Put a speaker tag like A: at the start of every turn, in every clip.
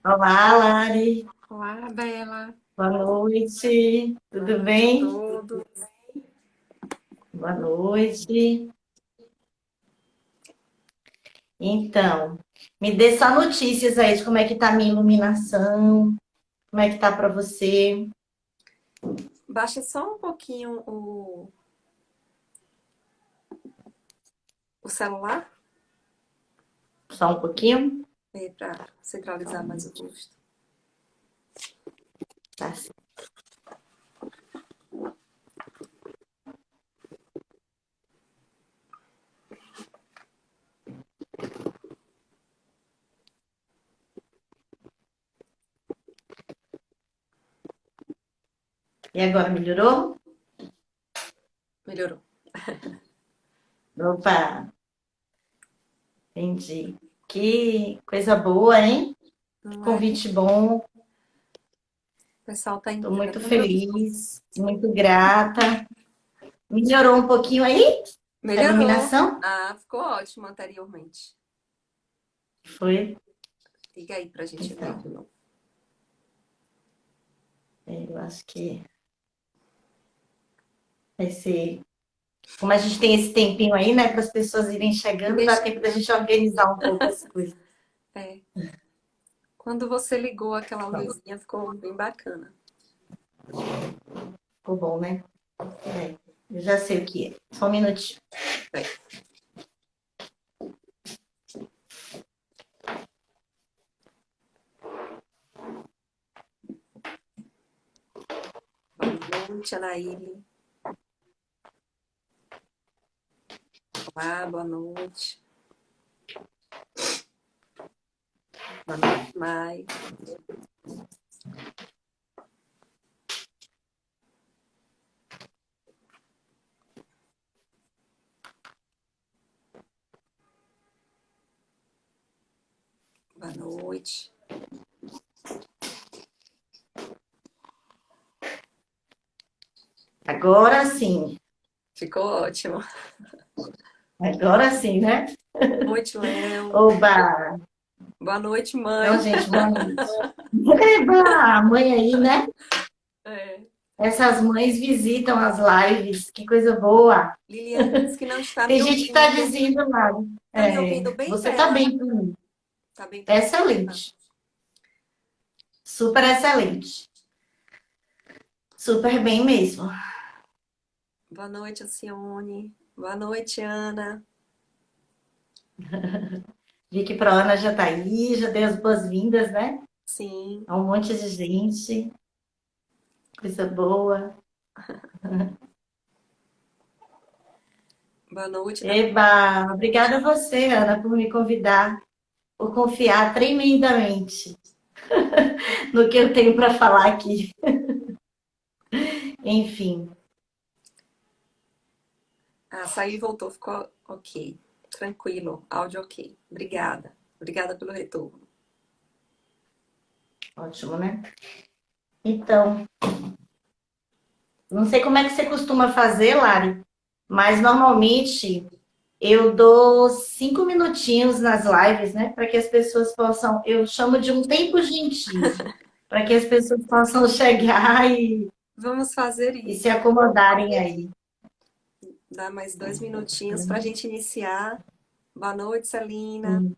A: Olá, Lari.
B: Olá, Bela.
A: Boa noite.
B: Boa
A: Tudo
B: noite a
A: bem?
B: todos.
A: Boa noite. Então, me dê só notícias aí de como é que tá a minha iluminação, como é que tá para você.
B: Baixa só um pouquinho o celular
A: Só um pouquinho?
B: para centralizar mais o rosto.
A: Tá certo. E agora melhorou?
B: Melhorou,
A: Opa, entendi. Que coisa boa, hein? Que
B: não é?
A: convite bom.
B: O pessoal tá
A: Estou muito
B: entrando.
A: feliz, muito grata. Melhorou um pouquinho aí a
B: Melhorou.
A: iluminação?
B: Ah, ficou ótimo anteriormente.
A: Foi.
B: Liga aí pra gente ver
A: Então,
B: de novo.
A: eu acho que vai ser. Como a gente tem esse tempinho aí, né, para as pessoas irem
B: E
A: chegando, dá
B: deixa.
A: tempo da gente organizar um pouco as coisas.
B: É, quando você ligou aquela
A: Pronto,
B: luzinha, ficou bem bacana.
A: ficou bom, né? É, eu já sei o que é. Só um minutinho.
B: É. Boa noite, Anaíle. Olá, boa noite. Boa noite, Mai. Boa noite.
A: Agora sim.
B: Ficou ótimo.
A: Agora sim, né?
B: Boa noite, Léo.
A: Oba!
B: Boa noite,
A: Então,
B: mãe.
A: gente, boa noite. Eba! A mãe aí, né?
B: É.
A: Essas mães visitam as lives. Que coisa boa.
B: Liliane disse que não está
A: Tem
B: me
A: gente que está
B: ouvindo.
A: dizendo lá.
B: Está me ouvindo bem,
A: Você está
B: Bela?
A: bem por mim.
B: Tá bem para você? Tá.
A: Excelente. Super excelente. Super bem mesmo.
B: Boa noite, Alcione. Boa noite, Ana.
A: Vi que pro Ana já tá aí, já deu as boas-vindas, né?
B: Sim.
A: A um monte de gente, coisa boa.
B: Boa noite, Dani.
A: Eba, obrigada a você, Ana, por me convidar, por confiar tremendamente no que eu tenho para falar aqui. Enfim,
B: Ah, saiu e voltou. Ficou ok. Tranquilo. Áudio ok. Obrigada. Obrigada pelo retorno.
A: ótimo, né? Então, não sei como é que você costuma fazer, Lari, mas normalmente eu dou 5 minutinhos nas lives, né? Para que as pessoas possam. Eu chamo de um tempo gentil, para que as pessoas possam chegar
B: Vamos fazer
A: e se
B: isso.
A: acomodarem aí.
B: Dá mais 2 minutinhos para a gente iniciar. Boa noite, Celina.
A: Hum.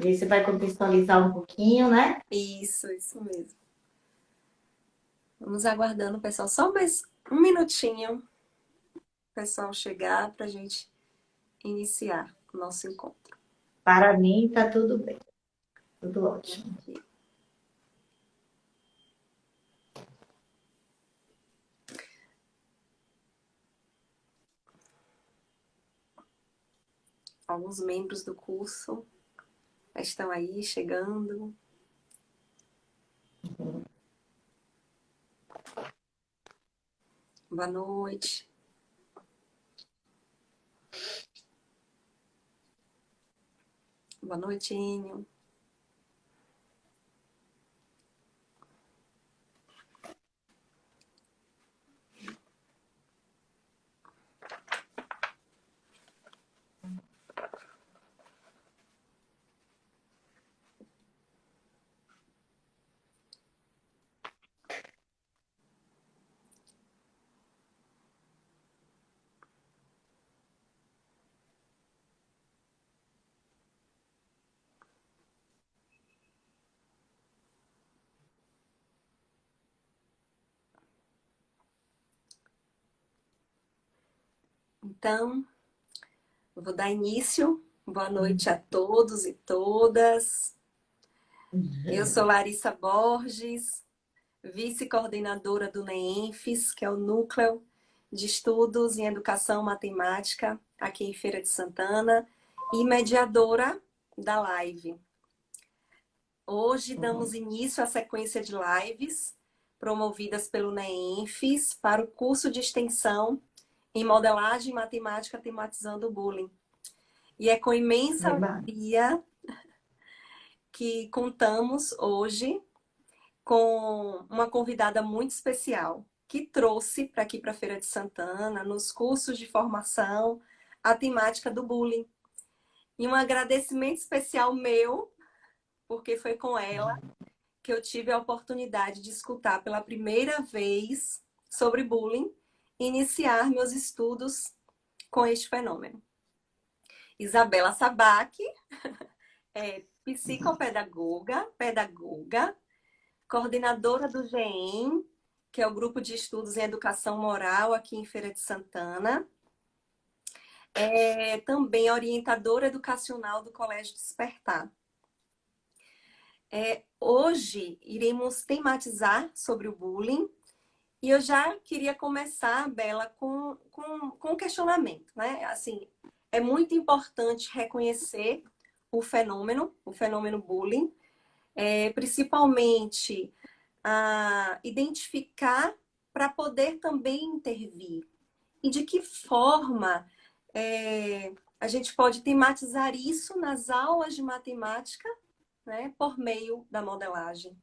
A: E aí você vai contextualizar um pouquinho, né?
B: Isso mesmo. Vamos aguardando, pessoal. Só mais um minutinho, o pessoal chegar para a gente iniciar o nosso encontro.
A: Para mim, tá tudo bem, tudo ótimo.
B: Aqui. Alguns membros do curso estão aí chegando. Boa noite. Boa noite, Enio. Então, eu vou dar início. Boa noite a todos e todas. Eu sou Larissa Borges, vice-coordenadora do NEENFES, que é o Núcleo de Estudos em Educação Matemática, aqui em Feira de Santana, e mediadora da live. Hoje damos início à sequência de lives promovidas pelo NEENFES para o curso de extensão em modelagem matemática tematizando o bullying. E é com imensa alegria que contamos hoje com uma convidada muito especial, que trouxe para aqui para a Feira de Santana, nos cursos de formação, a temática do bullying. E um agradecimento especial meu, porque foi com ela que eu tive a oportunidade de escutar pela primeira vez sobre bullying e iniciar meus estudos com este fenômeno. Isabela Sabac é psicopedagoga, pedagoga, coordenadora do GEM, que é o Grupo de Estudos em Educação Moral aqui em Feira de Santana. É também orientadora educacional do Colégio Despertar. Hoje iremos tematizar sobre o bullying e eu já queria começar, Bela, com um questionamento, né? Assim, é muito importante reconhecer o fenômeno bullying, principalmente identificar para poder também intervir. E de que forma a gente pode tematizar isso nas aulas de matemática, né, por meio da modelagem?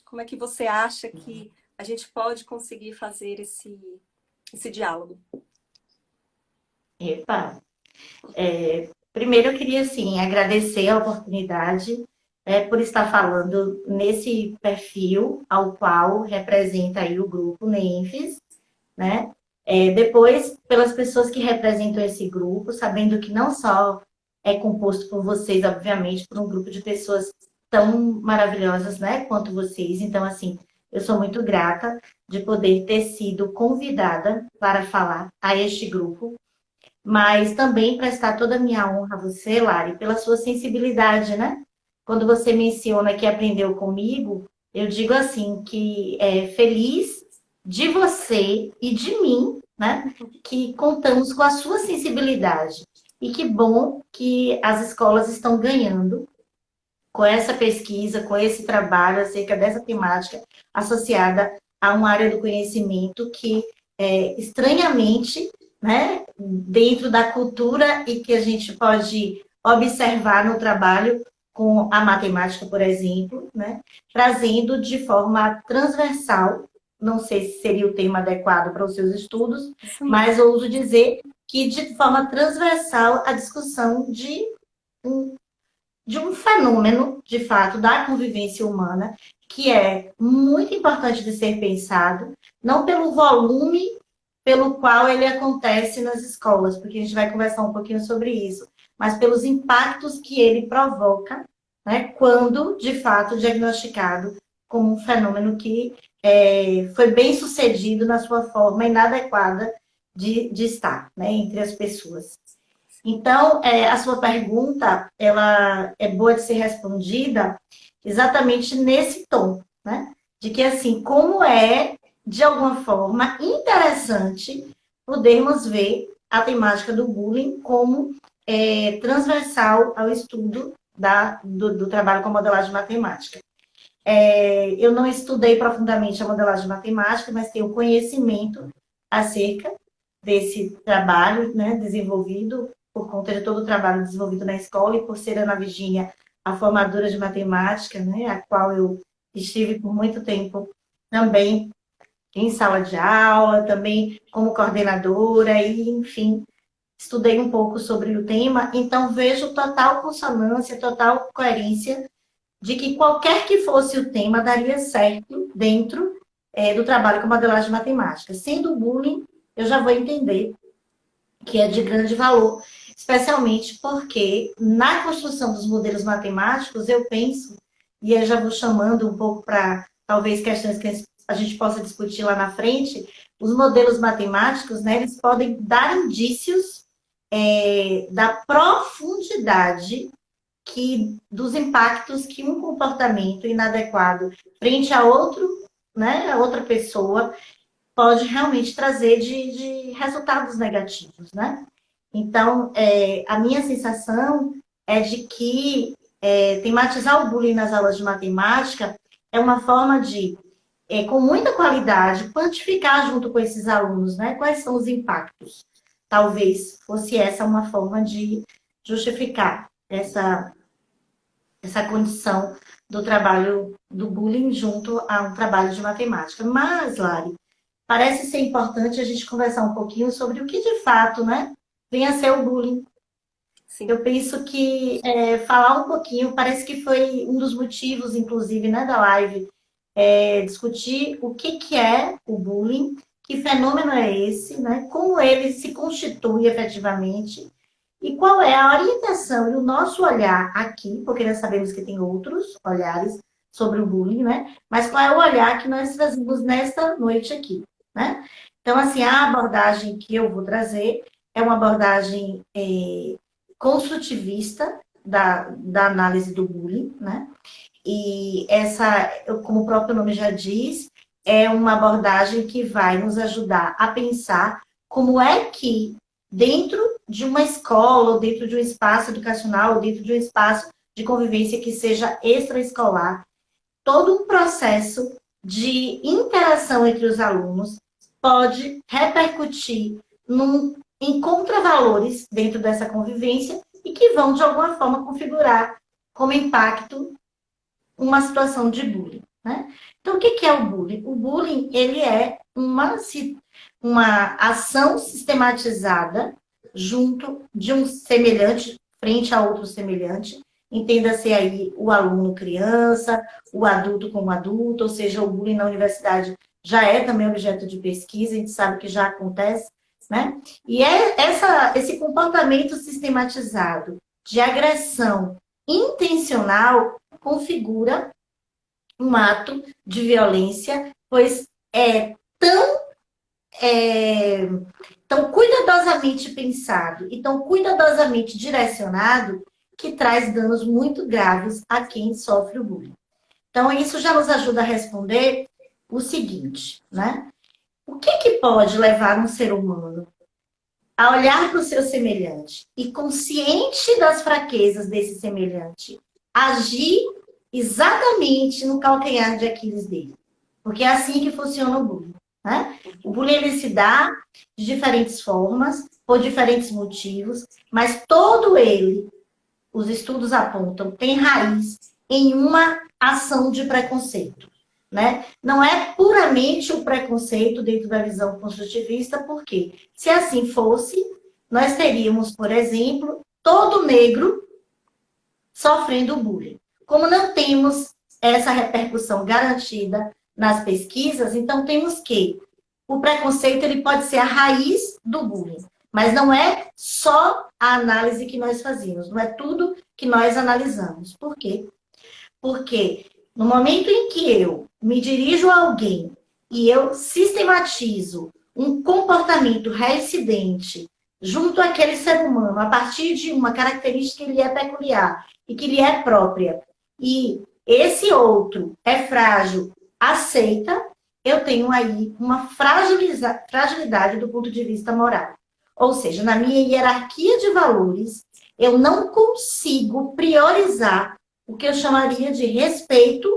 B: Como é que você acha que a gente pode conseguir fazer esse diálogo?
A: Epa! Primeiro eu queria, assim, agradecer a oportunidade por estar falando nesse perfil ao qual representa aí o grupo NEENFES, né? Depois, pelas pessoas que representam esse grupo, sabendo que não só é composto por vocês, obviamente, por um grupo de pessoas tão maravilhosas, né, quanto vocês. Então, assim, eu sou muito grata de poder ter sido convidada para falar a este grupo, mas também prestar toda a minha honra a você, Lari, pela sua sensibilidade, né? Quando você menciona que aprendeu comigo, eu digo assim, que é feliz de você e de mim, né? Que contamos com a sua sensibilidade. E que bom que as escolas estão ganhando com essa pesquisa, com esse trabalho acerca dessa temática associada a uma área do conhecimento que, estranhamente, né, dentro da cultura e que a gente pode observar no trabalho com a matemática, por exemplo, né, trazendo de forma transversal, não sei se seria o termo adequado para os seus estudos, mas ouso dizer que de forma transversal a discussão de um fenômeno, de fato, da convivência humana, que é muito importante de ser pensado, não pelo volume pelo qual ele acontece nas escolas, porque a gente vai conversar um pouquinho sobre isso, mas pelos impactos que ele provoca, né, quando, de fato, diagnosticado como um fenômeno que foi bem sucedido na sua forma inadequada de estar, né, entre as pessoas. Então, a sua pergunta, ela é boa de ser respondida exatamente nesse tom, né? De que, assim, como é, de alguma forma, interessante podermos ver a temática do bullying como transversal ao estudo do trabalho com a modelagem matemática. Eu não estudei profundamente a modelagem matemática, mas tenho conhecimento acerca desse trabalho, né, desenvolvido por conta de todo o trabalho desenvolvido na escola e por ser Ana Virgínia a formadora de matemática, né, a qual eu estive por muito tempo também em sala de aula, também como coordenadora e, enfim, estudei um pouco sobre o tema, então vejo total consonância, total coerência de que qualquer que fosse o tema daria certo dentro do trabalho com modelagem matemática. Sendo o bullying, eu já vou entender que é de grande valor, especialmente porque na construção dos modelos matemáticos, eu penso, e eu já vou chamando um pouco para talvez questões que a gente possa discutir lá na frente, os modelos matemáticos, né, eles podem dar indícios da profundidade dos impactos que um comportamento inadequado frente a outro, né, a outra pessoa, pode realmente trazer de resultados negativos, né? Então, a minha sensação é de que tematizar o bullying nas aulas de matemática é uma forma de, com muita qualidade, quantificar junto com esses alunos, né? Quais são os impactos. Talvez fosse essa uma forma de justificar essa condição do trabalho do bullying junto a um trabalho de matemática. Mas, Lari, parece ser importante a gente conversar um pouquinho sobre o que de fato, né, vem a ser o bullying.
B: Sim.
A: Eu penso que falar um pouquinho, parece que foi um dos motivos, inclusive, né, da live, discutir o que é o bullying, que fenômeno é esse, né, como ele se constitui efetivamente, e qual é a orientação e o nosso olhar aqui, porque nós sabemos que tem outros olhares sobre o bullying, né, mas qual é o olhar que nós trazemos nesta noite aqui, né? Então, assim, a abordagem que eu vou trazer é uma abordagem construtivista da análise do bullying, né? E essa, como o próprio nome já diz, é uma abordagem que vai nos ajudar a pensar como é que, dentro de uma escola, ou dentro de um espaço educacional, ou dentro de um espaço de convivência que seja extraescolar, todo um processo de interação entre os alunos pode repercutir em contravalores dentro dessa convivência e que vão, de alguma forma, configurar como impacto uma situação de bullying, né? Então, o que é o bullying? O bullying, ele é uma ação sistematizada junto de um semelhante frente a outro semelhante. Entenda-se aí o aluno criança, o adulto como adulto, ou seja, o bullying na universidade já é também objeto de pesquisa, a gente sabe que já acontece, né? E esse comportamento sistematizado de agressão intencional configura um ato de violência, pois é tão cuidadosamente pensado e tão cuidadosamente direcionado que traz danos muito graves a quem sofre o bullying. Então, isso já nos ajuda a responder o seguinte, né? O que pode levar um ser humano a olhar para o seu semelhante e, consciente das fraquezas desse semelhante, agir exatamente no calcanhar de Aquiles dele? Porque é assim que funciona o bullying, né? O bullying ele se dá de diferentes formas, por diferentes motivos, mas todo ele, os estudos apontam, tem raiz em uma ação de preconceito, né? Não é puramente o preconceito dentro da visão construtivista, porque se assim fosse, nós teríamos, por exemplo, todo negro sofrendo bullying. Como não temos essa repercussão garantida nas pesquisas, então temos que o preconceito ele pode ser a raiz do bullying, mas não é só a análise que nós fazemos, não é tudo que nós analisamos. Por quê? Porque no momento em que eu me dirijo a alguém e eu sistematizo um comportamento reincidente junto àquele ser humano, a partir de uma característica que lhe é peculiar e que lhe é própria, e esse outro é frágil, aceita, eu tenho aí uma fragilidade do ponto de vista moral. Ou seja, na minha hierarquia de valores, eu não consigo priorizar o que eu chamaria de respeito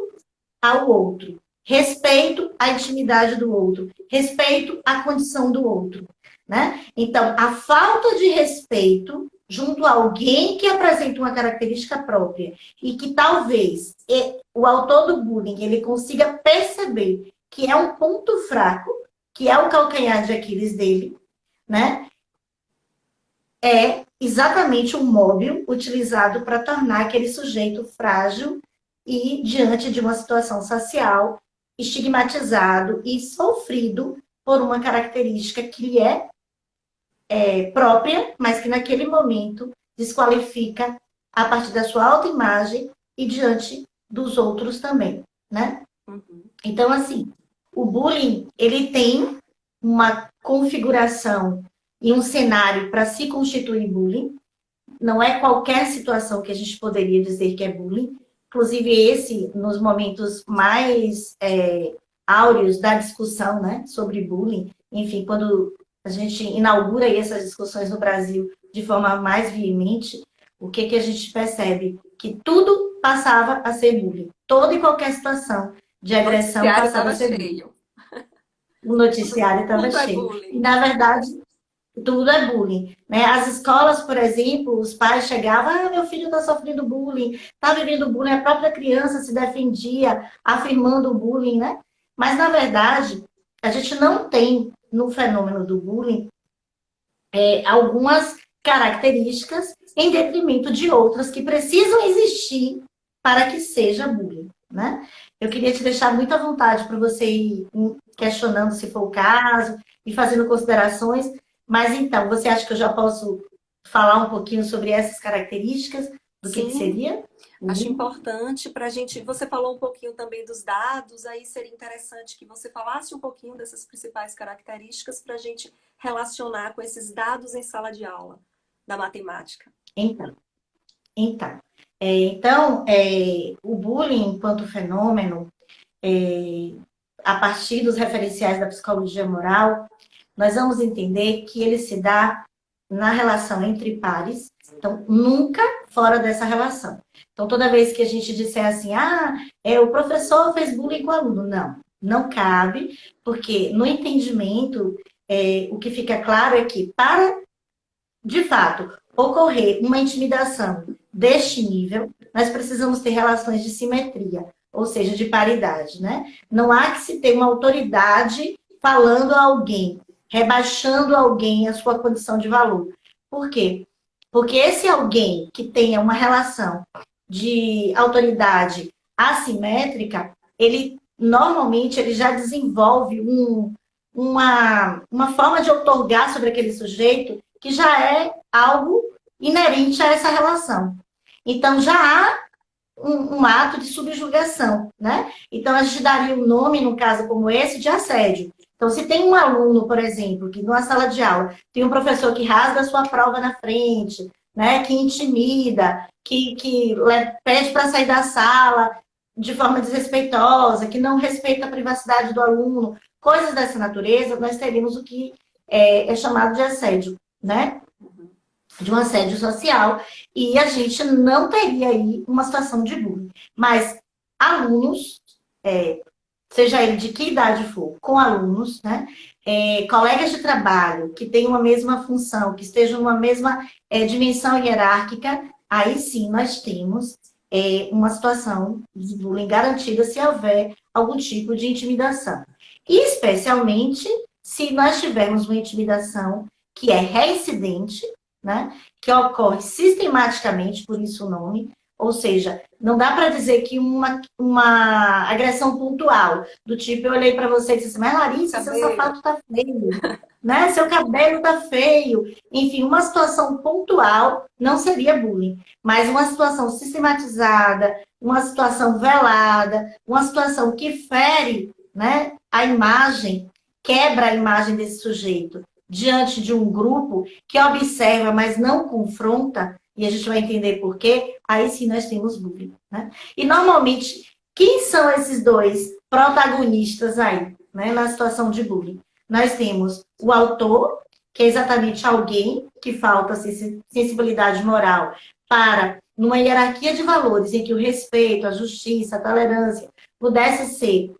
A: ao outro, respeito à intimidade do outro, respeito à condição do outro, né? Então, a falta de respeito junto a alguém que apresenta uma característica própria e que talvez o autor do bullying ele consiga perceber que é um ponto fraco, que é o calcanhar de Aquiles dele, né? É exatamente um móvel utilizado para tornar aquele sujeito frágil e diante de uma situação social estigmatizado e sofrido por uma característica que lhe é própria, mas que naquele momento desqualifica a partir da sua autoimagem e diante dos outros também, né?
B: Uhum.
A: Então, assim, o bullying, ele tem uma configuração e um cenário para se constituir bullying. Não é qualquer situação que a gente poderia dizer que é bullying. Inclusive, esse, nos momentos mais áureos da discussão, né, sobre bullying, enfim, quando a gente inaugura aí essas discussões no Brasil de forma mais veemente, o que a gente percebe? Que tudo passava a ser bullying. Toda e qualquer situação de
B: O
A: agressão
B: noticiário
A: passava a
B: estava
A: ser bullying.
B: cheio.
A: O noticiário estava
B: Tudo é
A: cheio. E,
B: bullying.
A: na verdade, tudo é bullying, né? As escolas, por exemplo, os pais chegavam, meu filho está sofrendo bullying, está vivendo bullying, a própria criança se defendia afirmando o bullying, né? Mas, na verdade, a gente não tem no fenômeno do bullying algumas características em detrimento de outras que precisam existir para que seja bullying, né? Eu queria te deixar muito à vontade para você ir questionando se for o caso e fazendo considerações, mas então, você acha que eu já posso falar um pouquinho sobre essas características do que
B: Sim,
A: seria?
B: acho importante para a gente. Você falou um pouquinho também dos dados, aí seria interessante que você falasse um pouquinho dessas principais características para a gente relacionar com esses dados em sala de aula da matemática.
A: Então, então, o bullying enquanto fenômeno, a partir dos referenciais da psicologia moral, nós vamos entender que ele se dá na relação entre pares, então nunca fora dessa relação. Então, toda vez que a gente disser assim, o professor fez bullying com o aluno, não cabe, porque no entendimento, o que fica claro é que para, de fato, ocorrer uma intimidação deste nível, nós precisamos ter relações de simetria, ou seja, de paridade, né? Não há que se ter uma autoridade falando a alguém, rebaixando alguém a sua condição de valor. Por quê? Porque esse alguém que tenha uma relação de autoridade assimétrica, ele normalmente ele já desenvolve uma forma de outorgar sobre aquele sujeito que já é algo inerente a essa relação. Então, já há um ato de subjugação, né? Então, a gente daria um nome, num caso como esse, de assédio. Então, se tem um aluno, por exemplo, que numa sala de aula tem um professor que rasga a sua prova na frente, né? Que intimida, que pede para sair da sala de forma desrespeitosa, que não respeita a privacidade do aluno, coisas dessa natureza, nós teríamos o que é chamado de assédio, né? De um assédio social, e a gente não teria aí uma situação de bullying. Mas alunos, seja ele de que idade for, com alunos, né? Colegas de trabalho que tenham uma mesma função, que estejam numa mesma dimensão hierárquica, aí sim nós temos uma situação de bullying garantida se houver algum tipo de intimidação. E especialmente se nós tivermos uma intimidação que é reincidente, né? Que ocorre sistematicamente, por isso o nome, ou seja, não dá para dizer que uma agressão pontual, do tipo, eu olhei para você e disse assim, mas Larissa, seu sapato tá feio, né? Seu cabelo tá feio. Enfim, uma situação pontual não seria bullying, mas uma situação sistematizada, uma situação velada, uma situação que fere, né, a imagem, quebra a imagem desse sujeito diante de um grupo que observa, mas não confronta, e a gente vai entender por quê, aí sim nós temos bullying, né? E normalmente, quem são esses dois protagonistas aí, né, na situação de bullying? Nós temos o autor, que é exatamente alguém que falta sensibilidade moral para, numa hierarquia de valores em que o respeito, a justiça, a tolerância pudesse ser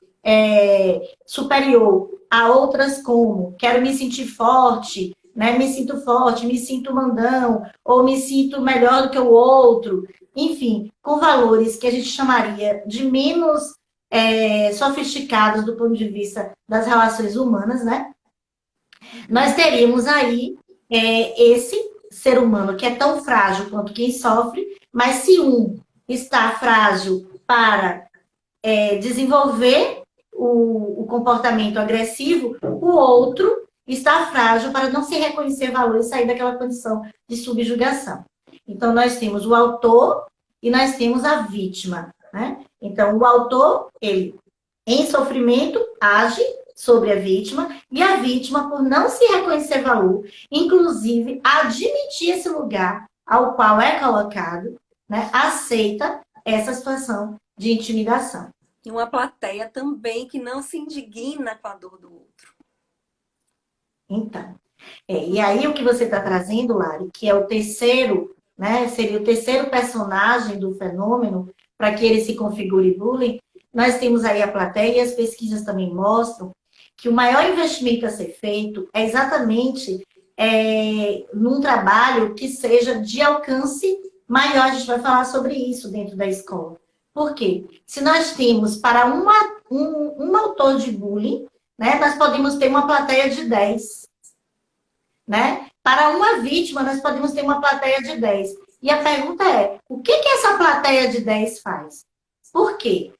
A: superior a outras como quero me sentir forte, né? Me sinto forte, me sinto mandão, ou me sinto melhor do que o outro, enfim, com valores que a gente chamaria de menos sofisticados do ponto de vista das relações humanas, né? Nós teríamos aí esse ser humano que é tão frágil quanto quem sofre, mas se um está frágil para desenvolver o comportamento agressivo, o outro está frágil para não se reconhecer valor e sair daquela condição de subjugação. Então, nós temos o autor e nós temos a vítima, né? Então, o autor, ele, em sofrimento, age sobre a vítima, e a vítima, por não se reconhecer valor, inclusive admitir esse lugar ao qual é colocado, né, aceita essa situação de intimidação.
B: E uma plateia também que não se indigna com a dor do outro.
A: Então, e aí o que você está trazendo, Lari, que é o terceiro, né, seria o terceiro personagem do fenômeno, para que ele se configure bullying, nós temos aí a plateia, e as pesquisas também mostram que o maior investimento a ser feito é exatamente num trabalho que seja de alcance maior. A gente vai falar sobre isso dentro da escola. Por quê? Se nós temos para um autor de bullying, né, nós podemos ter uma plateia de 10. Né? Para uma vítima, nós podemos ter uma plateia de 10. E a pergunta é, o que essa plateia de 10 faz? Por quê?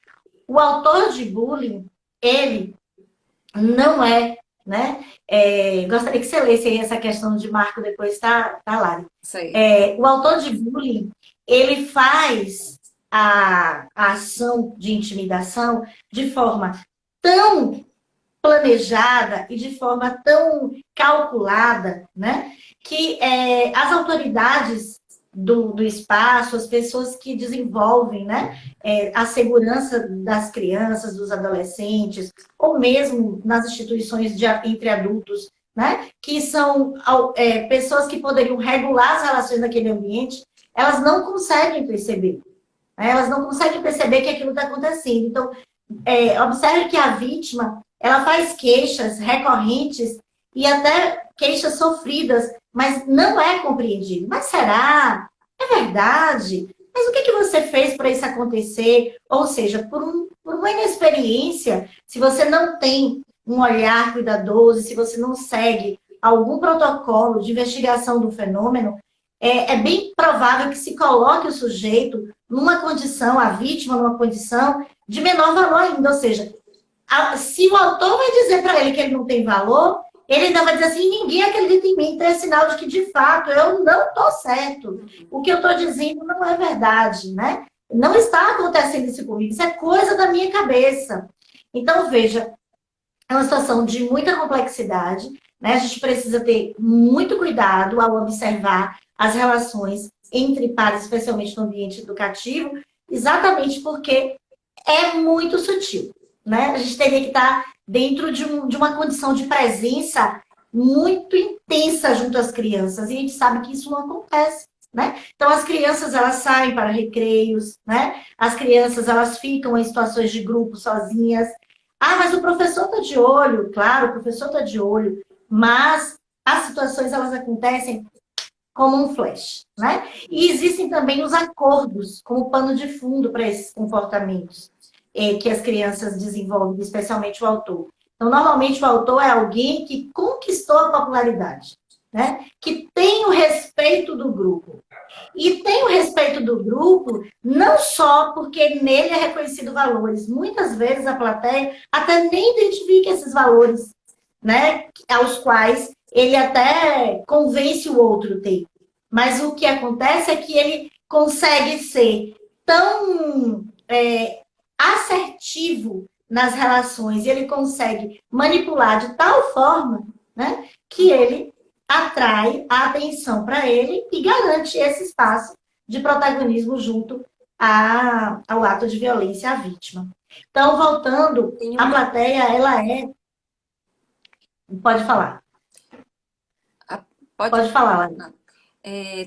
A: O autor de bullying, ele não é, né? Gostaria que você lesse aí essa questão de Marco depois, tá Lari? O autor de bullying, ele faz a ação de intimidação de forma tão planejada e de forma tão calculada, né? Que as autoridades do espaço, as pessoas que desenvolvem, né, a segurança das crianças, dos adolescentes, ou mesmo nas instituições entre adultos, né, que são pessoas que poderiam regular as relações naquele ambiente, elas não conseguem perceber. Né? Elas não conseguem perceber que aquilo está acontecendo. Então, observe que a vítima, ela faz queixas recorrentes e até queixas sofridas, mas não é compreendido. Mas será? É verdade? Mas o que você fez para isso acontecer? Ou seja, por uma inexperiência, se você não tem um olhar cuidadoso, se você não segue algum protocolo de investigação do fenômeno, é bem provável que se coloque o sujeito numa condição, a vítima numa condição de menor valor ainda. Ou seja, se o autor vai dizer para ele que ele não tem valor, ele ainda vai dizer assim, ninguém acredita em mim, então é sinal de que, de fato, eu não estou certo. O que eu estou dizendo não é verdade, né? Não está acontecendo isso comigo, isso é coisa da minha cabeça. Então, veja, é uma situação de muita complexidade, né? A gente precisa ter muito cuidado ao observar as relações entre pares, especialmente no ambiente educativo, exatamente porque é muito sutil, né? A gente teria que estar dentro de uma condição de presença muito intensa junto às crianças, e a gente sabe que isso não acontece, né? Então, as crianças, elas saem para recreios, né? As crianças, elas ficam em situações de grupo sozinhas. Ah, mas o professor está de olho. Claro, o professor está de olho, mas as situações, elas acontecem como um flash, né? E existem também os acordos como pano de fundo para esses comportamentos que as crianças desenvolvem, especialmente o autor. Então, normalmente o autor é alguém que conquistou a popularidade, né? Que tem o respeito do grupo. E tem o respeito do grupo não só porque nele é reconhecido valores. Muitas vezes a plateia até nem identifica esses valores, né? Aos quais ele até convence o outro a ter. Mas o que acontece é que ele consegue ser tão assertivo nas relações e ele consegue manipular de tal forma, né, que ele atrai a atenção para ele e garante esse espaço de protagonismo junto ao ato de violência à vítima. Então, voltando, a plateia, ela é... Pode falar. Pode falar, Ana.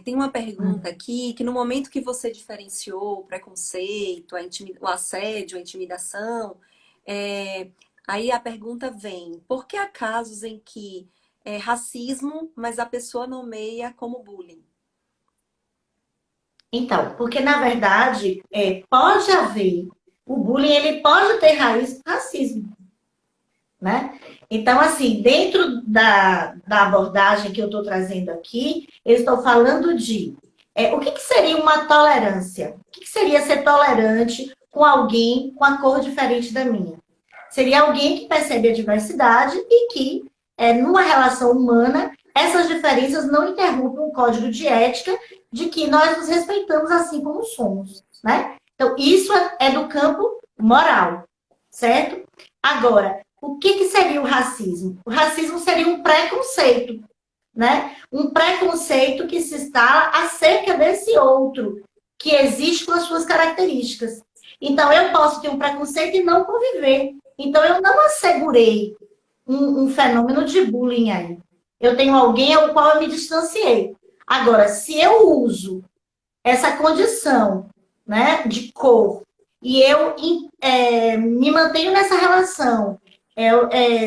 B: Tem uma pergunta aqui, que no momento que você diferenciou o preconceito, o assédio, a intimidação, aí a pergunta vem, por que há casos em que é racismo, mas a pessoa nomeia como bullying?
A: Então, porque na verdade, pode haver, o bullying ele pode ter raiz do racismo, né? Então, assim, dentro da abordagem que eu estou trazendo aqui, eu estou falando de o que seria uma tolerância? O que seria ser tolerante com alguém com a cor diferente da minha? Seria alguém que percebe a diversidade e que, numa relação humana, essas diferenças não interrompem um código de ética de que nós nos respeitamos assim como somos, né? Então, isso é do campo moral, certo? Agora, o que que seria o racismo? O racismo seria um preconceito, né? Um preconceito que se instala acerca desse outro, que existe com as suas características. Então, eu posso ter um preconceito e não conviver. Então, eu não assegurei um fenômeno de bullying aí. Eu tenho alguém ao qual eu me distanciei. Agora, se eu uso essa condição, né, de cor e eu me mantenho nessa relação,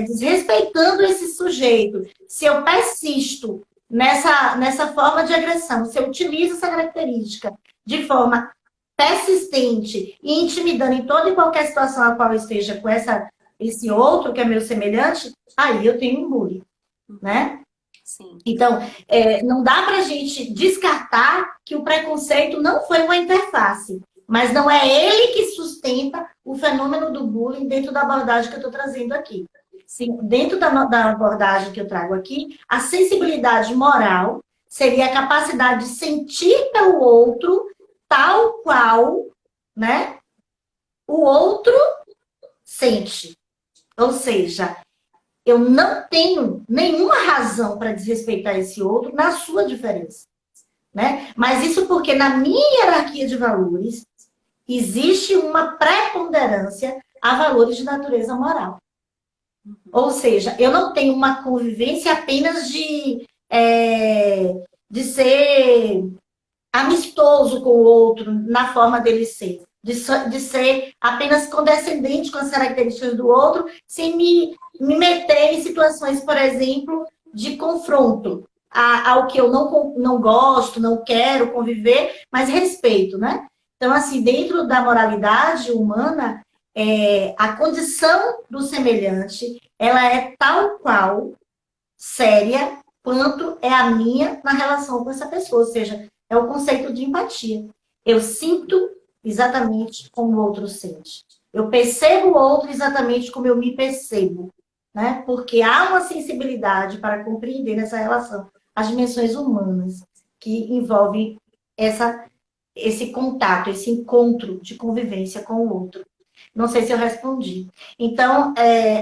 A: desrespeitando esse sujeito, se eu persisto nessa forma de agressão, se eu utilizo essa característica de forma persistente e intimidando em toda e qualquer situação a qual eu esteja com esse outro que é meu semelhante, aí eu tenho um bullying, né?
B: Sim.
A: Então, não dá para a gente descartar que o preconceito não foi uma interface, mas não é ele que sustenta o fenômeno do bullying dentro da abordagem que eu estou trazendo aqui. Sim, dentro da abordagem que eu trago aqui, a sensibilidade moral seria a capacidade de sentir pelo outro tal qual, né, o outro sente. Ou seja, eu não tenho nenhuma razão para desrespeitar esse outro na sua diferença, né? Mas isso porque na minha hierarquia de valores existe uma preponderância a valores de natureza moral. Ou seja, eu não tenho uma convivência apenas de ser amistoso com o outro na forma dele ser. De ser apenas condescendente com as características do outro, sem me meter em situações, por exemplo, de confronto ao que eu não gosto, não quero conviver, mas respeito, né? Então, assim, dentro da moralidade humana, a condição do semelhante, ela é tal qual séria quanto é a minha na relação com essa pessoa, ou seja, é o conceito de empatia. Eu sinto exatamente como o outro sente. Eu percebo o outro exatamente como eu me percebo, né? Porque há uma sensibilidade para compreender nessa relação as dimensões humanas que envolvem esse contato, esse encontro de convivência com o outro. Não sei se eu respondi. Então,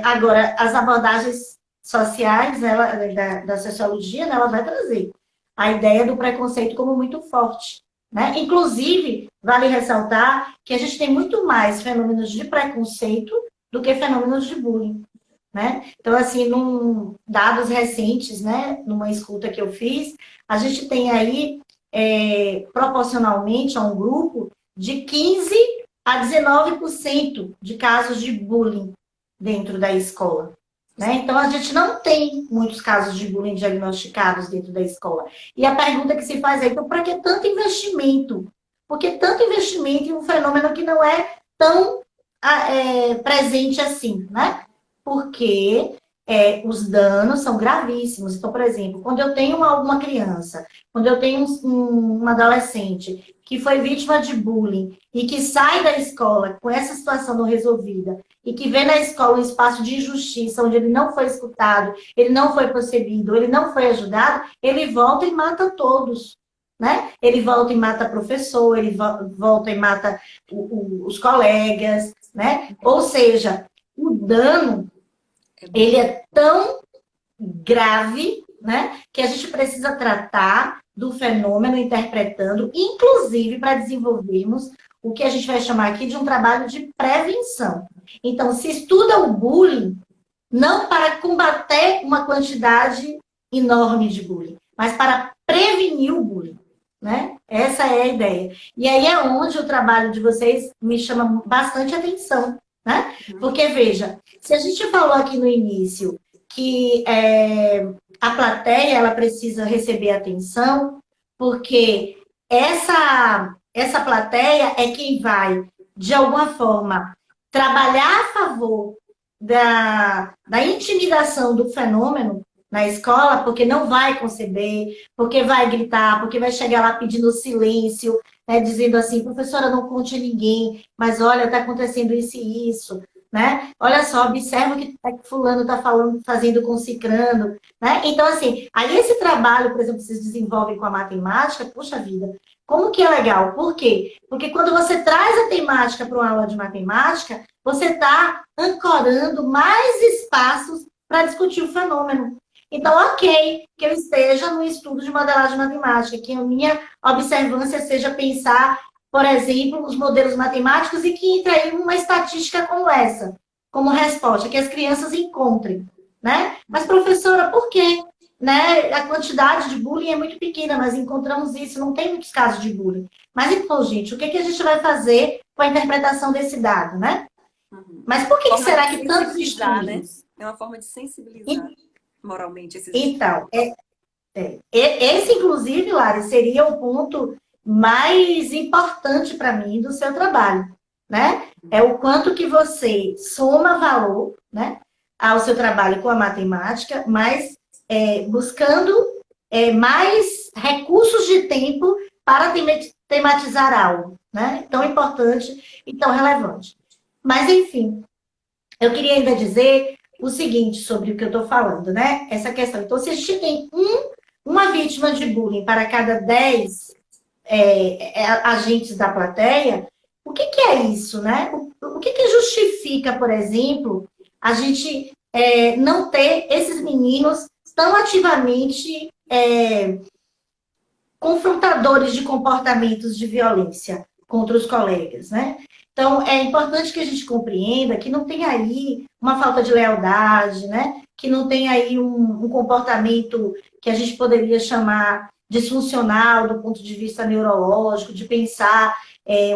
A: agora, as abordagens sociais, né, da sociologia, né, ela vai trazer a ideia do preconceito como muito forte, né? Inclusive, vale ressaltar que a gente tem muito mais fenômenos de preconceito do que fenômenos de bullying, né? Então, assim, dados recentes, né, numa escuta que eu fiz, a gente tem aí, proporcionalmente a um grupo, de 15 a 19% de casos de bullying dentro da escola. Né? Então, a gente não tem muitos casos de bullying diagnosticados dentro da escola. E a pergunta que se faz é, então, para que tanto investimento? Por que tanto investimento em um fenômeno que não é tão presente assim, né? Porque os danos são gravíssimos. Então, por exemplo, quando eu tenho uma criança, quando eu tenho um adolescente que foi vítima de bullying e que sai da escola com essa situação não resolvida e que vê na escola um espaço de injustiça, onde ele não foi escutado, ele não foi percebido, ele não foi ajudado, ele volta e mata todos. Né? Ele volta e mata professor, ele volta e mata os colegas, né? Ou seja, o dano ele é tão grave, né, que a gente precisa tratar do fenômeno interpretando, inclusive para desenvolvermos o que a gente vai chamar aqui de um trabalho de prevenção. Então, se estuda o bullying não para combater uma quantidade enorme de bullying, mas para prevenir o bullying, né? Essa é a ideia. E aí é onde o trabalho de vocês me chama bastante atenção, né? Porque, veja, se a gente falou aqui no início que a plateia ela precisa receber atenção, porque essa plateia é quem vai, de alguma forma, trabalhar a favor da intimidação do fenômeno na escola, porque não vai conceber, porque vai gritar, porque vai chegar lá pedindo silêncio, né, dizendo assim, professora, não conte a ninguém, mas olha, está acontecendo isso e isso, né? Olha só, observa o que fulano está falando, fazendo com cicrano, né? Então, assim, aí esse trabalho, por exemplo, que vocês desenvolvem com a matemática, puxa vida, como que é legal? Por quê? Porque quando você traz a temática para uma aula de matemática, você está ancorando mais espaços para discutir o fenômeno. Então, ok, que eu esteja no estudo de modelagem matemática, que a minha observância seja pensar, por exemplo, os modelos matemáticos e que entre aí uma estatística como essa, como resposta, que as crianças encontrem, né? Mas, professora, por quê? Né? A quantidade de bullying é muito pequena, nós encontramos isso, não tem muitos casos de bullying. Mas então, gente, o que a gente vai fazer com a interpretação desse dado, né?
B: Uhum.
A: Mas por que será que tantos
B: Sensibilizar, né?
A: estudos?
B: É uma forma de sensibilizar moralmente esses estudos.
A: Então, esse, inclusive, Lari, seria o ponto mais importante para mim do seu trabalho, né? É o quanto que você soma valor, né, ao seu trabalho com a matemática, mas buscando mais recursos de tempo para tematizar algo, né? Tão importante e tão relevante. Mas, enfim, eu queria ainda dizer o seguinte sobre o que eu estou falando, né? Essa questão. Então, se a gente tem uma vítima de bullying para cada 10 agentes da plateia, o que é isso, né? O que justifica, por exemplo, a gente não ter esses meninos tão ativamente confrontadores de comportamentos de violência contra os colegas, né? Então, é importante que a gente compreenda que não tem aí uma falta de lealdade, né? Que não tem aí um comportamento que a gente poderia chamar disfuncional do ponto de vista neurológico, de pensar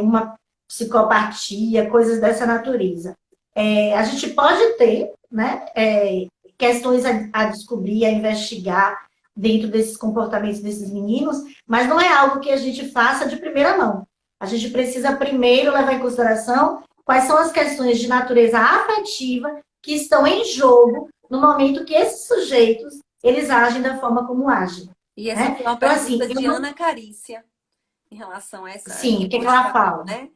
A: uma psicopatia, coisas dessa natureza. A gente pode ter, né, questões a descobrir, a investigar dentro desses comportamentos desses meninos, mas não é algo que a gente faça de primeira mão. A gente precisa primeiro levar em consideração quais são as questões de natureza afetiva que estão em jogo no momento que esses sujeitos, eles agem da forma como agem.
B: E essa foi uma pergunta de Ana Carícia em relação a essa...
A: Sim, o que ela fala?
B: Né?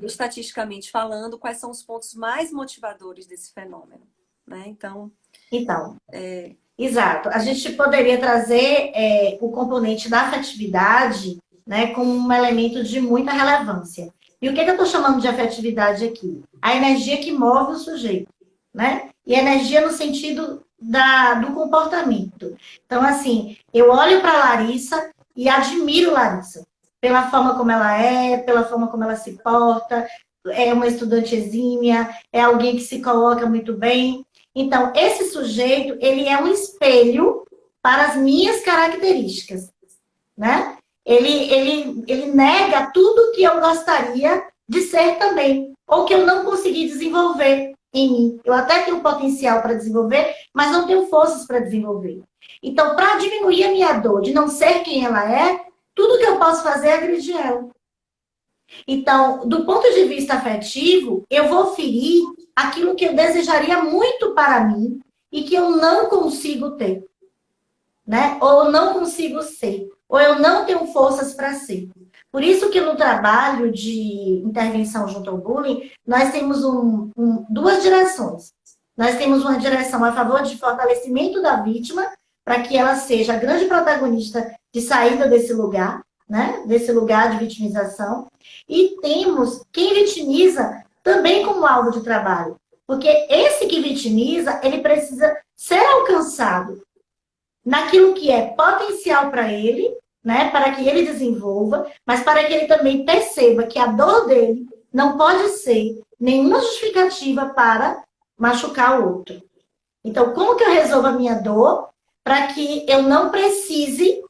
B: Estatisticamente falando, quais são os pontos mais motivadores desse fenômeno, né? Então...
A: Exato. A gente poderia trazer o componente da afetividade, né, como um elemento de muita relevância. E o que eu estou chamando de afetividade aqui? A energia que move o sujeito, né? E energia no sentido do comportamento. Então, assim, eu olho para Larissa e admiro Larissa pela forma como ela é, pela forma como ela se porta, é uma estudante exímia, é alguém que se coloca muito bem. Então, esse sujeito, ele é um espelho para as minhas características, né? Ele nega tudo que eu gostaria de ser também, ou que eu não consegui desenvolver em mim. Eu até tenho potencial para desenvolver, mas não tenho forças para desenvolver. Então, para diminuir a minha dor de não ser quem ela é, tudo que eu posso fazer é agredir ela. Então, do ponto de vista afetivo, eu vou ferir aquilo que eu desejaria muito para mim e que eu não consigo ter, né? Ou não consigo ser, ou eu não tenho forças para ser. Por isso que no trabalho de intervenção junto ao bullying, nós temos duas direções. Nós temos uma direção a favor de fortalecimento da vítima, para que ela seja a grande protagonista de saída desse lugar, né? Desse lugar de vitimização. E temos quem vitimiza também como alvo de trabalho. Porque esse que vitimiza, ele precisa ser alcançado naquilo que é potencial para ele, né, para que ele desenvolva, mas para que ele também perceba que a dor dele não pode ser nenhuma justificativa para machucar o outro. Então, como que eu resolvo a minha dor para que eu não precise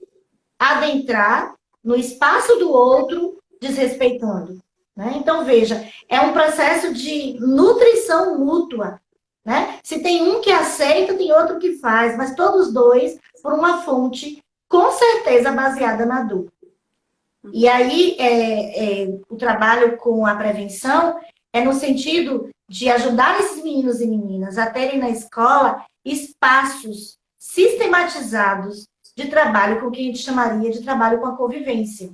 A: adentrar no espaço do outro desrespeitando? Né? Então, veja, é um processo de nutrição mútua. Né? Se tem um que aceita, tem outro que faz, mas todos dois por uma fonte, com certeza, baseada na dor. E aí, o trabalho com a prevenção é no sentido de ajudar esses meninos e meninas a terem na escola espaços sistematizados de trabalho com o que a gente chamaria de trabalho com a convivência.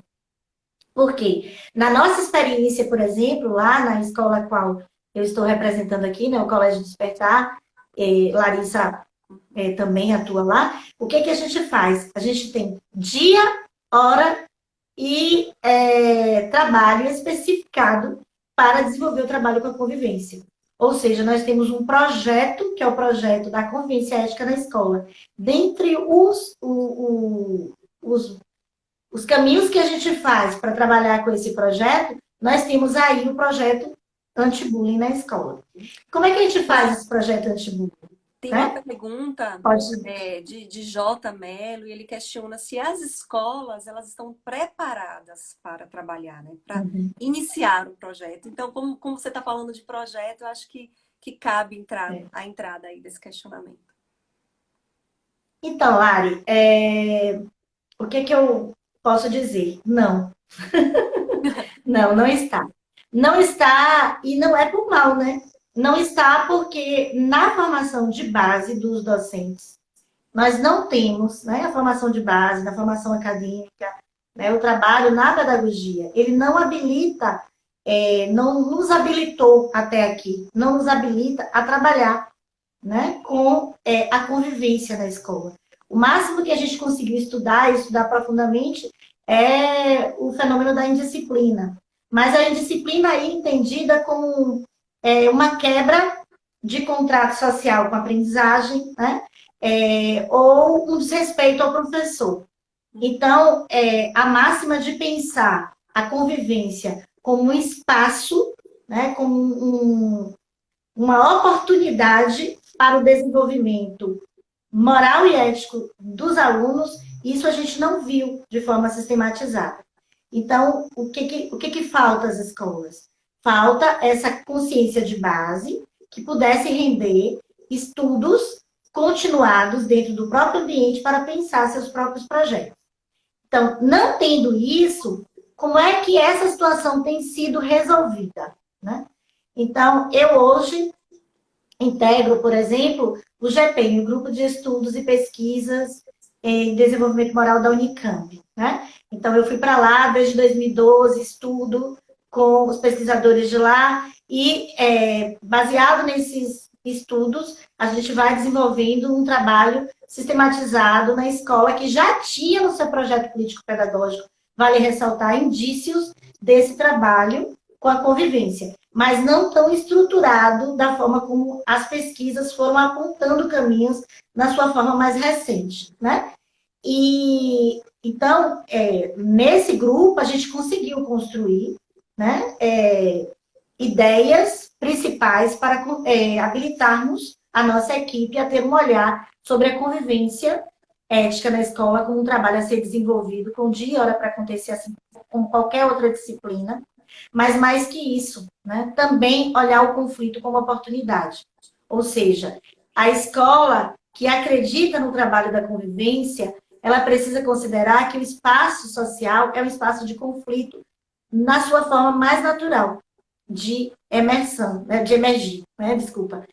A: Por quê? Na nossa experiência, por exemplo, lá na escola a qual eu estou representando aqui, né, o Colégio Despertar, Larissa também atua lá, o que a gente faz? A gente tem dia, hora e trabalho especificado para desenvolver o trabalho com a convivência. Ou seja, nós temos um projeto, que é o projeto da convivência ética na escola. Dentre os caminhos que a gente faz para trabalhar com esse projeto, nós temos aí o projeto anti-bullying na escola. Como é que a gente faz esse projeto anti-bullying?
B: Tem uma
A: Né?
B: pergunta
A: Pode...
B: de J. Mello, e ele questiona se as escolas elas estão preparadas para trabalhar, né? Para iniciar o projeto. Então, como você está falando de projeto, eu acho que cabe a entrada aí desse questionamento.
A: Então, Lari, o que eu posso dizer? Não. Não está. Não está, e não é por mal, né? Não está porque na formação de base dos docentes, nós não temos, né, a formação de base, na formação acadêmica, né, o trabalho na pedagogia. Ele não habilita, não nos habilitou até aqui, não nos habilita a trabalhar, né, com a convivência na escola. O máximo que a gente conseguiu estudar profundamente, é o fenômeno da indisciplina. Mas a indisciplina aí entendida como uma quebra de contrato social com a aprendizagem, né? Ou um desrespeito ao professor. Então, a máxima de pensar a convivência como um espaço, né, como uma oportunidade para o desenvolvimento moral e ético dos alunos, isso a gente não viu de forma sistematizada. Então, o que falta às escolas? Falta essa consciência de base que pudesse render estudos continuados dentro do próprio ambiente para pensar seus próprios projetos. Então, não tendo isso, como é que essa situação tem sido resolvida, né? Então, eu hoje integro, por exemplo, o GPEM, o Grupo de Estudos e Pesquisas em Desenvolvimento Moral da Unicamp, né? Então, eu fui para lá desde 2012, estudo com os pesquisadores de lá e, baseado nesses estudos, a gente vai desenvolvendo um trabalho sistematizado na escola que já tinha no seu projeto político-pedagógico, vale ressaltar, indícios desse trabalho com a convivência, mas não tão estruturado da forma como as pesquisas foram apontando caminhos na sua forma mais recente, né? E então, nesse grupo, a gente conseguiu construir, né, ideias principais para habilitarmos a nossa equipe a ter um olhar sobre a convivência ética na escola como um trabalho a ser desenvolvido com dia e hora para acontecer, assim como qualquer outra disciplina, mas mais que isso, né, também olhar o conflito como oportunidade. Ou seja, a escola que acredita no trabalho da convivência, ela precisa considerar que o espaço social é um espaço de conflito na sua forma mais natural de emersão, né, de emergir, né, desculpa.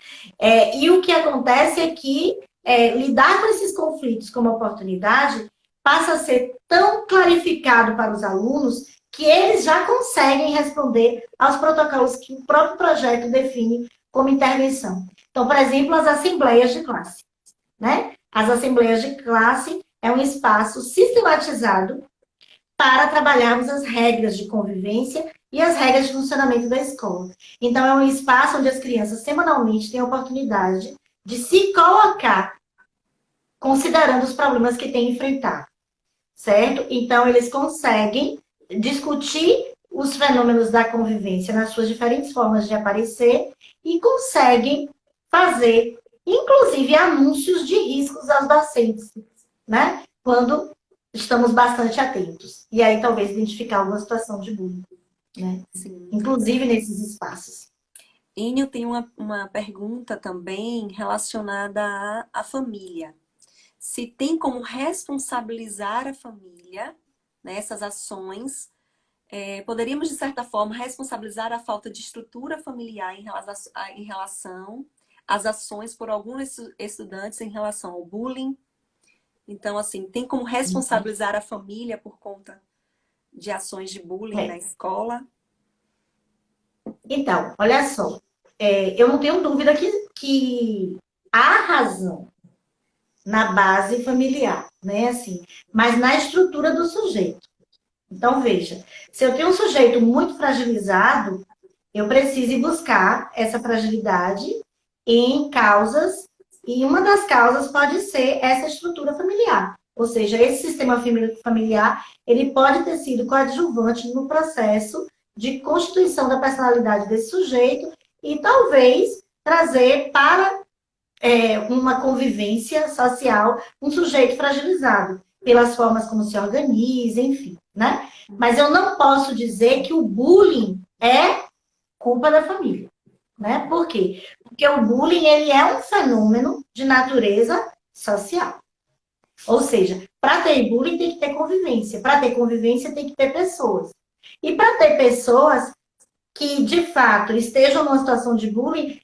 A: E o que acontece é que lidar com esses conflitos como oportunidade passa a ser tão clarificado para os alunos que eles já conseguem responder aos protocolos que o próprio projeto define como intervenção. Então, por exemplo, as assembleias de classe, né? As assembleias de classe é um espaço sistematizado para trabalharmos as regras de convivência e as regras de funcionamento da escola. Então, é um espaço onde as crianças semanalmente têm a oportunidade de se colocar considerando os problemas que têm enfrentado, certo? Então, eles conseguem discutir os fenômenos da convivência nas suas diferentes formas de aparecer e conseguem fazer, inclusive, anúncios de riscos aos docentes, né? Quando estamos bastante atentos. E aí, talvez, identificar alguma situação de bullying, né?
B: Sim.
A: Inclusive nesses espaços.
B: Enio tem uma pergunta também relacionada à família. Se tem como responsabilizar a família nessas ações, poderíamos, de certa forma, responsabilizar a falta de estrutura familiar em relação às ações por alguns estudantes em relação ao bullying. Então, assim, tem como responsabilizar a família por conta de ações de bullying na escola?
A: Então, olha só, eu não tenho dúvida que há razão na base familiar, né? Assim, mas na estrutura do sujeito. Então, veja, se eu tenho um sujeito muito fragilizado, eu preciso ir buscar essa fragilidade em causas, e uma das causas pode ser essa estrutura familiar. Ou seja, esse sistema familiar, ele pode ter sido coadjuvante no processo de constituição da personalidade desse sujeito e talvez trazer para uma convivência social um sujeito fragilizado, pelas formas como se organiza, enfim, né? Mas eu não posso dizer que o bullying é culpa da família, né? Por quê? Porque o bullying, ele é um fenômeno de natureza social. Ou seja, para ter bullying tem que ter convivência. Para ter convivência tem que ter pessoas. E para ter pessoas que, de fato, estejam numa situação de bullying,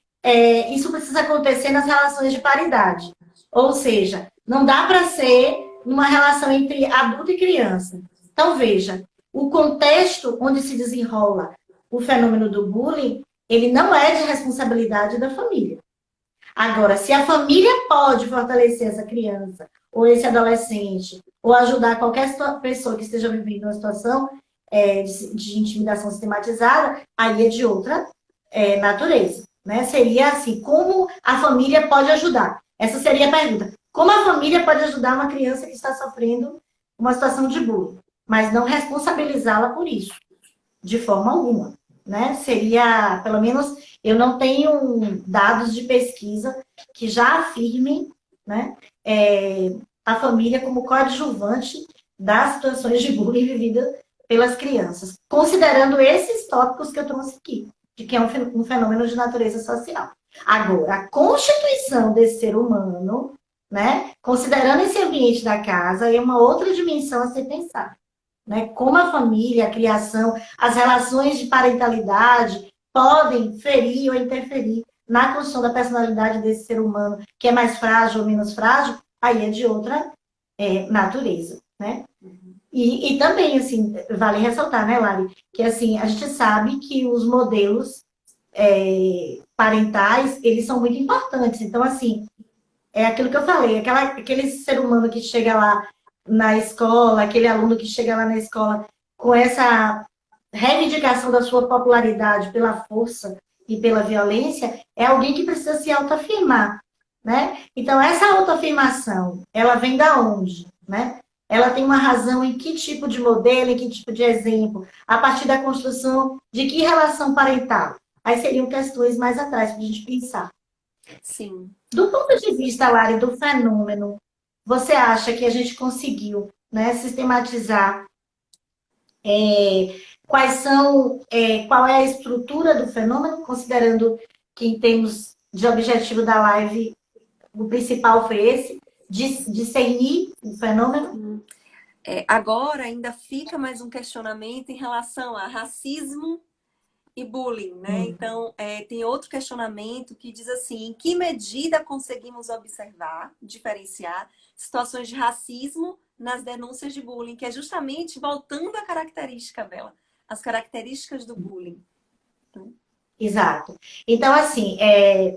A: isso precisa acontecer nas relações de paridade. Ou seja, não dá para ser uma relação entre adulto e criança. Então, veja, o contexto onde se desenrola o fenômeno do bullying, ele não é de responsabilidade da família. Agora, se a família pode fortalecer essa criança, ou esse adolescente, ou ajudar qualquer pessoa que esteja vivendo uma situação de intimidação sistematizada, aí é de outra natureza. Né? Seria assim, como a família pode ajudar? Essa seria a pergunta. Como a família pode ajudar uma criança que está sofrendo uma situação de bullying? Mas não responsabilizá-la por isso, de forma alguma. Né? Seria, pelo menos, eu não tenho dados de pesquisa que já afirmem, né, a família como coadjuvante das situações de bullying vividas pelas crianças, considerando esses tópicos que eu trouxe aqui, de que é um fenômeno de natureza social. Agora, a constituição desse ser humano, né, considerando esse ambiente da casa, é uma outra dimensão a ser pensada. Né? Como a família, a criação, as relações de parentalidade podem ferir ou interferir na construção da personalidade desse ser humano, que é mais frágil ou menos frágil, aí é de outra natureza, né? E também, assim, vale ressaltar, né, Lari, que, assim, a gente sabe que os modelos parentais, eles são muito importantes. Então, assim, é aquilo que eu falei, aquele ser humano que chega lá na escola, aquele aluno que chega lá na escola com essa reivindicação da sua popularidade pela força e pela violência, é alguém que precisa se autoafirmar, né? Então, essa autoafirmação, ela vem da onde, né? Ela tem uma razão em que tipo de modelo, em que tipo de exemplo, a partir da construção de que relação parental. Aí seriam questões mais atrás para a gente pensar.
B: Sim.
A: Do ponto de vista, Lari, do fenômeno, você acha que a gente conseguiu, né, sistematizar qual é a estrutura do fenômeno, considerando que em termos de objetivo da live, o principal foi esse, discernir o fenômeno?
B: Agora ainda fica mais um questionamento em relação a racismo e bullying, né? Então, tem outro questionamento que diz assim, em que medida conseguimos observar, diferenciar situações de racismo nas denúncias de bullying, que é justamente voltando à característica dela, as características do bullying.
A: Exato. Então, assim,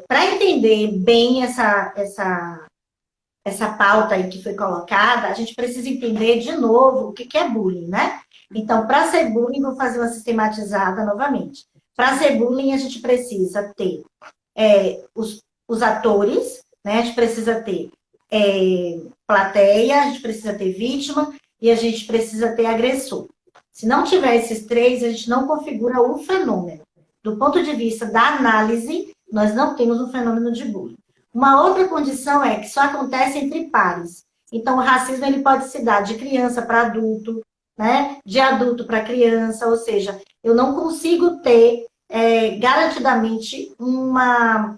A: para entender bem essa pauta aí que foi colocada, a gente precisa entender de novo o que é bullying, né? Então, para ser bullying, vou fazer uma sistematizada novamente. Para ser bullying, a gente precisa ter os atores, né? A gente precisa ter plateia, a gente precisa ter vítima e a gente precisa ter agressor. Se não tiver esses três, a gente não configura o fenômeno. Do ponto de vista da análise, nós não temos um fenômeno de bullying. Uma outra condição é que só acontece entre pares. Então, o racismo ele pode se dar de criança para adulto, né? De adulto para criança, ou seja, eu não consigo ter garantidamente uma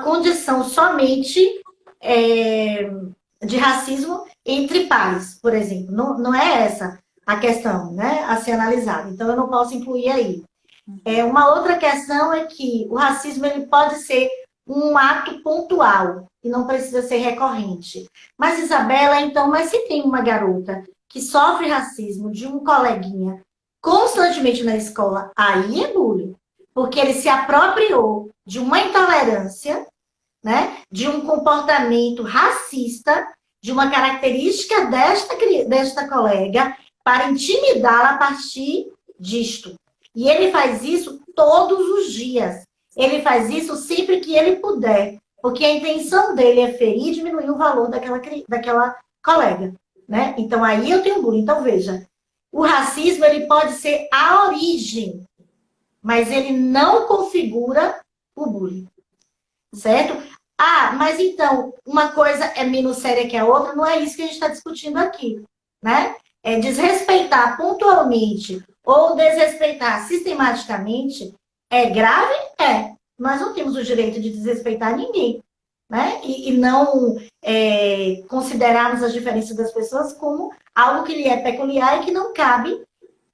A: condição somente de racismo entre pares, por exemplo. Não é essa a questão, né, a ser analisada. Então, eu não posso incluir aí. Uma outra questão é que o racismo ele pode ser um ato pontual e não precisa ser recorrente. Mas, Isabela, então, mas se tem uma garota que sofre racismo de um coleguinha constantemente na escola, aí é bullying. Porque ele se apropriou de uma intolerância, né, de um comportamento racista, de uma característica desta colega, para intimidá-la a partir disto. E ele faz isso todos os dias. Ele faz isso sempre que ele puder, porque a intenção dele é ferir e diminuir o valor daquela colega, né? Então, aí eu tenho bullying. Então, veja, o racismo, ele pode ser a origem, mas ele não configura o bullying, certo? Ah, mas então, uma coisa é menos séria que a outra, não é isso que a gente está discutindo aqui, né? É desrespeitar pontualmente ou desrespeitar sistematicamente é grave? É. Nós não temos o direito de desrespeitar ninguém, né? E não considerarmos as diferenças das pessoas como algo que lhe é peculiar e que não cabe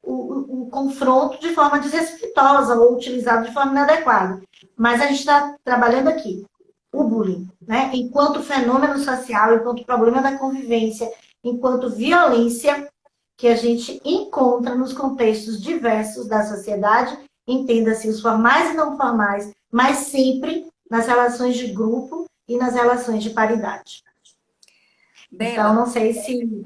A: o confronto de forma desrespeitosa ou utilizado de forma inadequada. Mas a gente está trabalhando aqui o bullying, né? Enquanto fenômeno social, enquanto problema da convivência, enquanto violência que a gente encontra nos contextos diversos da sociedade, entenda-se os formais e não formais, mas sempre nas relações de grupo e nas relações de paridade.
B: Bela,
A: Então, não sei se...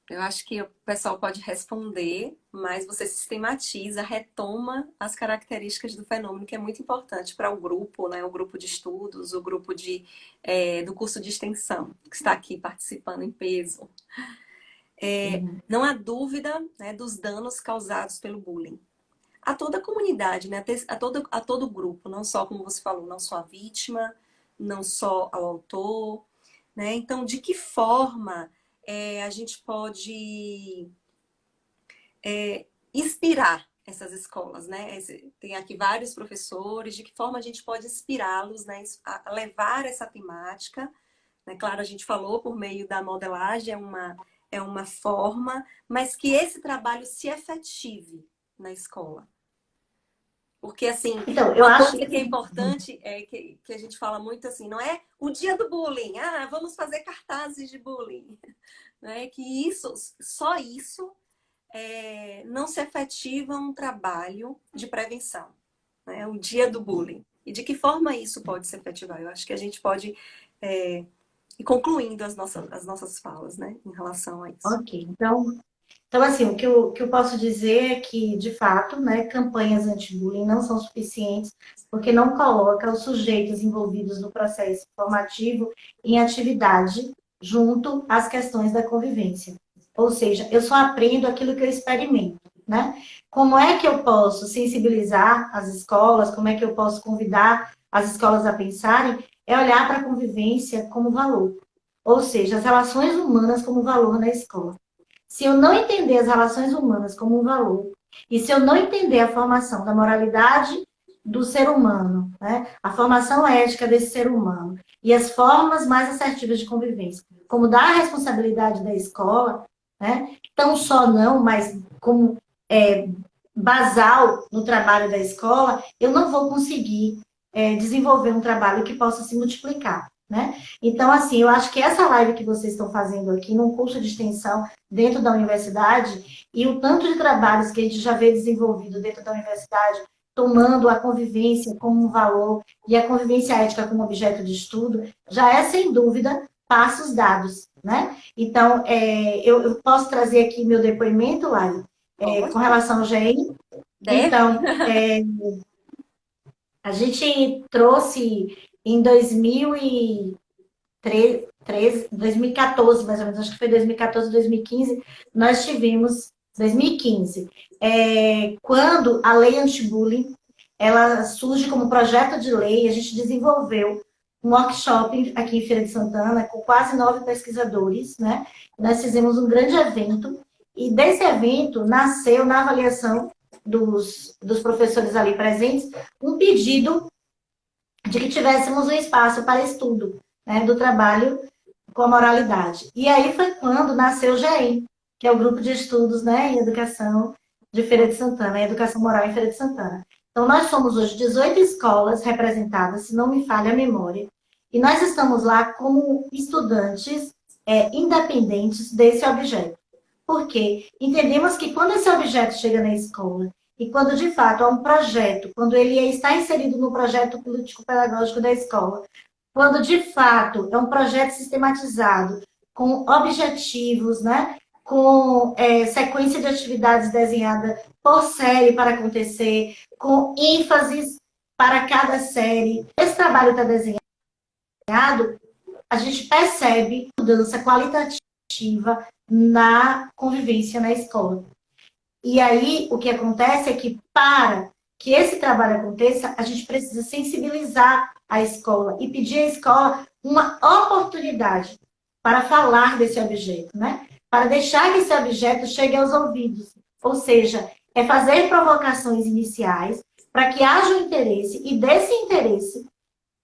B: eu acho que o pessoal pode responder, mas você sistematiza, retoma as características do fenômeno, que é muito importante para o grupo, né? O grupo de estudos, o grupo do curso de extensão, que está aqui participando em peso. Não há dúvida, né, dos danos causados pelo bullying. A toda a comunidade, né? A todo grupo, não só, como você falou, não só a vítima, não só ao autor, né? Então, de que forma a gente pode inspirar essas escolas, né? Tem aqui vários professores, de que forma a gente pode inspirá-los, né, a levar essa temática, né? Claro, a gente falou por meio da modelagem, é uma forma, mas que esse trabalho se efetive na escola. Porque, assim,
A: Então, eu
B: uma
A: acho
B: coisa que é
A: que...
B: importante é que a gente fala muito assim, não é o dia do bullying, vamos fazer cartazes de bullying. Né? Que só isso não se efetiva um trabalho de prevenção. Né? O dia do bullying. E de que forma isso pode se efetivar? Eu acho que a gente pode ir concluindo as nossas falas, né, em relação a isso.
A: Ok, então, assim, o que eu posso dizer é que, de fato, né, campanhas anti-bullying não são suficientes, porque não coloca os sujeitos envolvidos no processo formativo em atividade junto às questões da convivência. Ou seja, eu só aprendo aquilo que eu experimento, né? Como é que eu posso sensibilizar as escolas, como é que eu posso convidar as escolas a pensarem, é olhar para a convivência como valor. Ou seja, as relações humanas como valor na escola. Se eu não entender as relações humanas como um valor, e se eu não entender a formação da moralidade do ser humano, né, a formação ética desse ser humano, e as formas mais assertivas de convivência, como dar a responsabilidade da escola, né, tão só não, mas como basal no trabalho da escola, eu não vou conseguir desenvolver um trabalho que possa se multiplicar. Né? Então, assim, eu acho que essa live que vocês estão fazendo aqui, num curso de extensão dentro da universidade, e o tanto de trabalhos que a gente já vê desenvolvido dentro da universidade, tomando a convivência como um valor e a convivência ética como objeto de estudo, já é, sem dúvida, passos dados. Né? Então, eu posso trazer aqui meu depoimento, Lari, com relação ao GEM. Então, a gente trouxe em 2014, mais ou menos, acho que foi 2014, 2015, nós tivemos, 2015, quando a lei anti-bullying, ela surge como projeto de lei, a gente desenvolveu um workshop aqui em Feira de Santana, com quase 9 pesquisadores, né? Nós fizemos um grande evento, e desse evento nasceu, na avaliação dos professores ali presentes, um pedido de que tivéssemos um espaço para estudo, né, do trabalho com a moralidade. E aí foi quando nasceu o GEM, que é o Grupo de Estudos, né, em Educação de Feira de Santana, Educação Moral em Feira de Santana. Então, nós somos hoje 18 escolas representadas, se não me falha a memória, e nós estamos lá como estudantes independentes desse objeto. Por quê? Entendemos que quando esse objeto chega na escola e quando, de fato, há um projeto, quando ele está inserido no projeto político-pedagógico da escola, quando, de fato, é um projeto sistematizado, com objetivos, né, com sequência de atividades desenhada por série para acontecer, com ênfases para cada série. Esse trabalho está desenhado, a gente percebe mudança qualitativa na convivência na escola. E aí, o que acontece é que, para que esse trabalho aconteça, a gente precisa sensibilizar a escola e pedir à escola uma oportunidade para falar desse objeto, né? Para deixar que esse objeto chegue aos ouvidos. Ou seja, é fazer provocações iniciais para que haja um interesse, e desse interesse,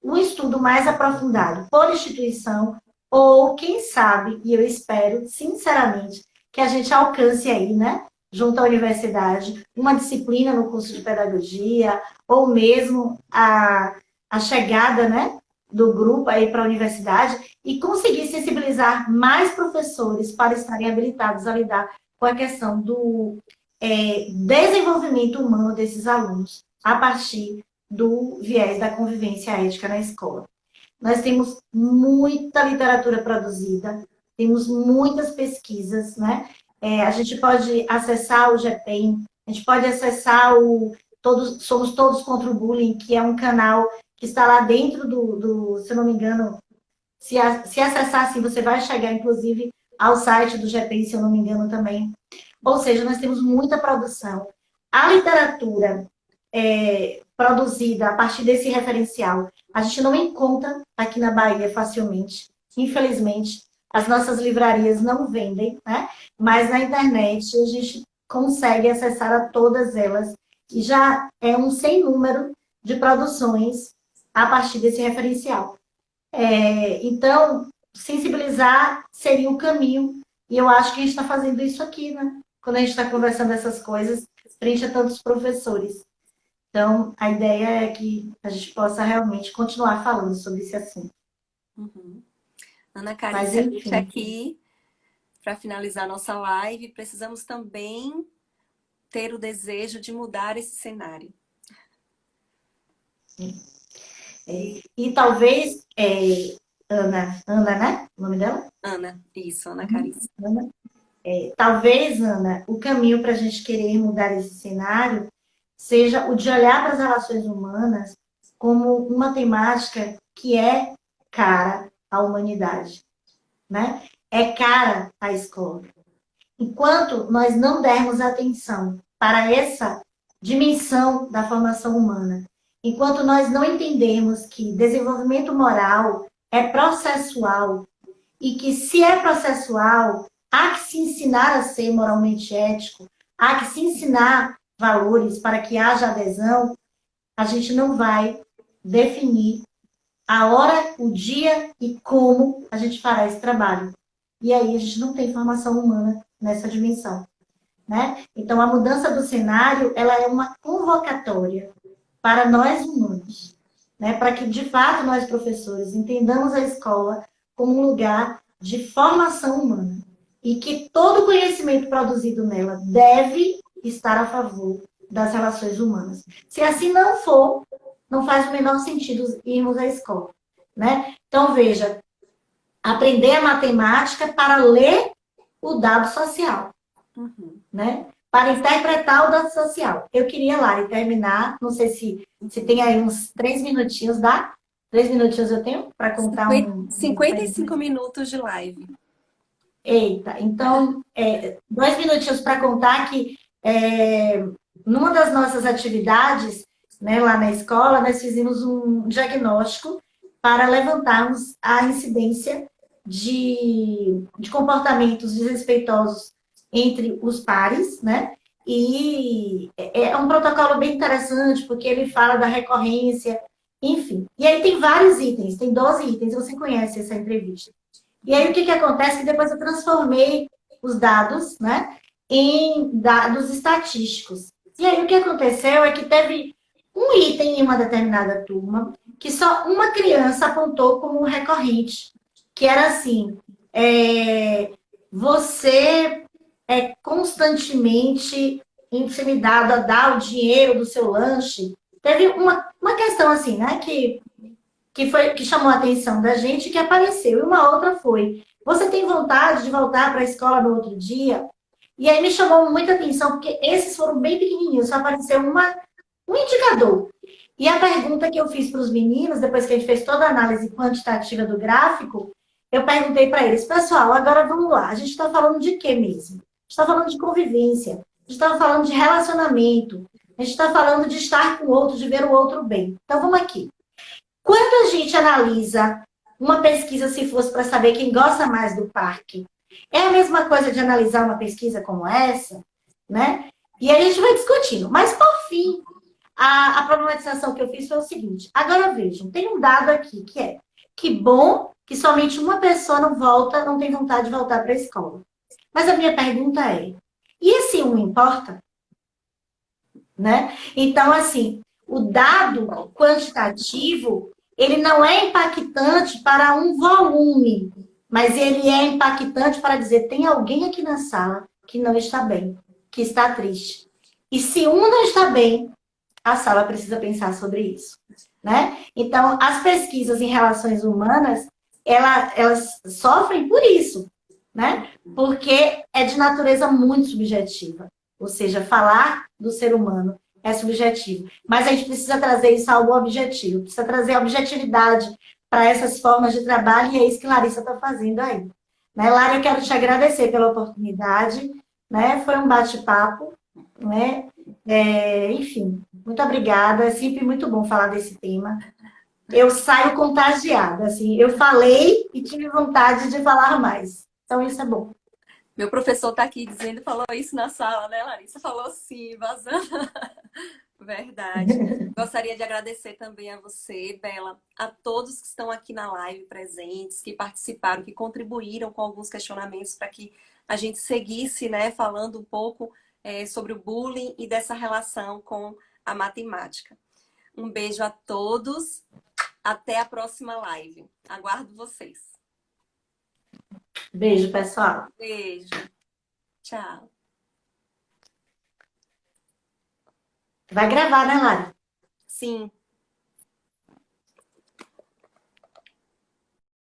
A: um estudo mais aprofundado por instituição, ou, quem sabe, e eu espero, sinceramente, que a gente alcance aí, né? Junto à universidade, uma disciplina no curso de pedagogia, ou mesmo a chegada, né, do grupo aí para a universidade, e conseguir sensibilizar mais professores para estarem habilitados a lidar com a questão do desenvolvimento humano desses alunos, a partir do viés da convivência ética na escola. Nós temos muita literatura produzida, temos muitas pesquisas, né? A gente pode acessar o GPEM, a gente pode acessar Somos Todos contra o Bullying, que é um canal que está lá dentro se eu não me engano, se acessar assim, você vai chegar, inclusive, ao site do GPEM, se eu não me engano também. Ou seja, nós temos muita produção. A literatura produzida a partir desse referencial, a gente não encontra aqui na Bahia facilmente, infelizmente. As nossas livrarias não vendem, né? Mas na internet a gente consegue acessar a todas elas. E já é um sem número de produções a partir desse referencial. Então, sensibilizar seria o caminho. E eu acho que a gente está fazendo isso aqui, né? Quando a gente está conversando essas coisas, frente a tantos professores. Então, a ideia é que a gente possa realmente continuar falando sobre esse assunto.
B: Uhum. Ana Carissa,
A: Mas,
B: a gente
A: enfim.
B: aqui, para finalizar nossa live, precisamos também ter o desejo de mudar esse cenário.
A: E talvez, Ana, né? O nome dela?
B: Ana, isso, Ana Carissa.
A: Ana. Talvez, Ana, o caminho para a gente querer mudar esse cenário seja o de olhar para as relações humanas como uma temática que é cara à humanidade, né? É cara à escola. Enquanto nós não dermos atenção para essa dimensão da formação humana, enquanto nós não entendermos que desenvolvimento moral é processual e que, se é processual, há que se ensinar a ser moralmente ético, há que se ensinar valores para que haja adesão, a gente não vai definir a hora, o dia e como a gente fará esse trabalho. E aí a gente não tem formação humana nessa dimensão, né? Então, a mudança do cenário, ela é uma convocatória para nós humanos, né? Para que, de fato, nós professores entendamos a escola como um lugar de formação humana e que todo conhecimento produzido nela deve estar a favor das relações humanas. Se assim não for, não faz o menor sentido irmos à escola, né? Então, veja, aprender a matemática para ler o dado social, né? Para interpretar o dado social. Eu queria, Lari, terminar, não sei se tem aí uns 3 minutinhos, dá? 3 minutinhos eu tenho para contar
B: 55 minutos de live.
A: Eita, então, 2 minutinhos para contar que numa das nossas atividades, né, lá na escola, nós fizemos um diagnóstico para levantarmos a incidência de comportamentos desrespeitosos entre os pares, né? E é um protocolo bem interessante, porque ele fala da recorrência, enfim. E aí tem vários itens, tem 12 itens, você conhece essa entrevista. E aí o que acontece? Que depois eu transformei os dados, né, em dados estatísticos. E aí o que aconteceu é que teve um item em uma determinada turma que só uma criança apontou como recorrente, que era assim, você é constantemente intimidado a dar o dinheiro do seu lanche. Teve uma questão assim, né, que chamou a atenção da gente, que apareceu. E uma outra foi, você tem vontade de voltar para a escola no outro dia? E aí me chamou muita atenção, porque esses foram bem pequenininhos, só apareceu um indicador. E a pergunta que eu fiz para os meninos, depois que a gente fez toda a análise quantitativa do gráfico, eu perguntei para eles, pessoal, agora vamos lá, a gente está falando de quê mesmo? A gente está falando de convivência, a gente está falando de relacionamento, a gente está falando de estar com o outro, de ver o outro bem. Então vamos aqui. Quando a gente analisa uma pesquisa, se fosse para saber quem gosta mais do parque, é a mesma coisa de analisar uma pesquisa como essa, né? E aí a gente vai discutindo. Mas, por fim, a problematização que eu fiz foi o seguinte. Agora vejam, tem um dado aqui que é que bom que somente uma pessoa não volta, não tem vontade de voltar para a escola. Mas a minha pergunta é, e esse um importa? Né? Então, assim, o dado quantitativo, ele não é impactante para um volume, mas ele é impactante para dizer, tem alguém aqui na sala que não está bem, que está triste. E se um não está bem, a sala precisa pensar sobre isso, né? Então, as pesquisas em relações humanas, elas sofrem por isso, né? Porque é de natureza muito subjetiva. Ou seja, falar do ser humano é subjetivo. Mas a gente precisa trazer isso a algo objetivo, precisa trazer objetividade para essas formas de trabalho, e é isso que Larissa está fazendo aí. Né, Lara, eu quero te agradecer pela oportunidade, né? Foi um bate-papo, né? Enfim, muito obrigada. É sempre muito bom falar desse tema. Eu saio contagiada, assim. Eu falei e tive vontade de falar mais. Então, isso é bom.
B: Meu professor está aqui dizendo, falou isso na sala, né, Larissa? Falou sim, vazando. Verdade. Gostaria de agradecer também a você, Bela, a todos que estão aqui na live presentes, que participaram, que contribuíram com alguns questionamentos para que a gente seguisse, né, falando um pouco sobre o bullying e dessa relação com a matemática. Um beijo a todos. Até a próxima live. Aguardo vocês.
A: Beijo, pessoal.
B: Beijo. Tchau.
A: Vai gravar, né, Lara?
B: Sim.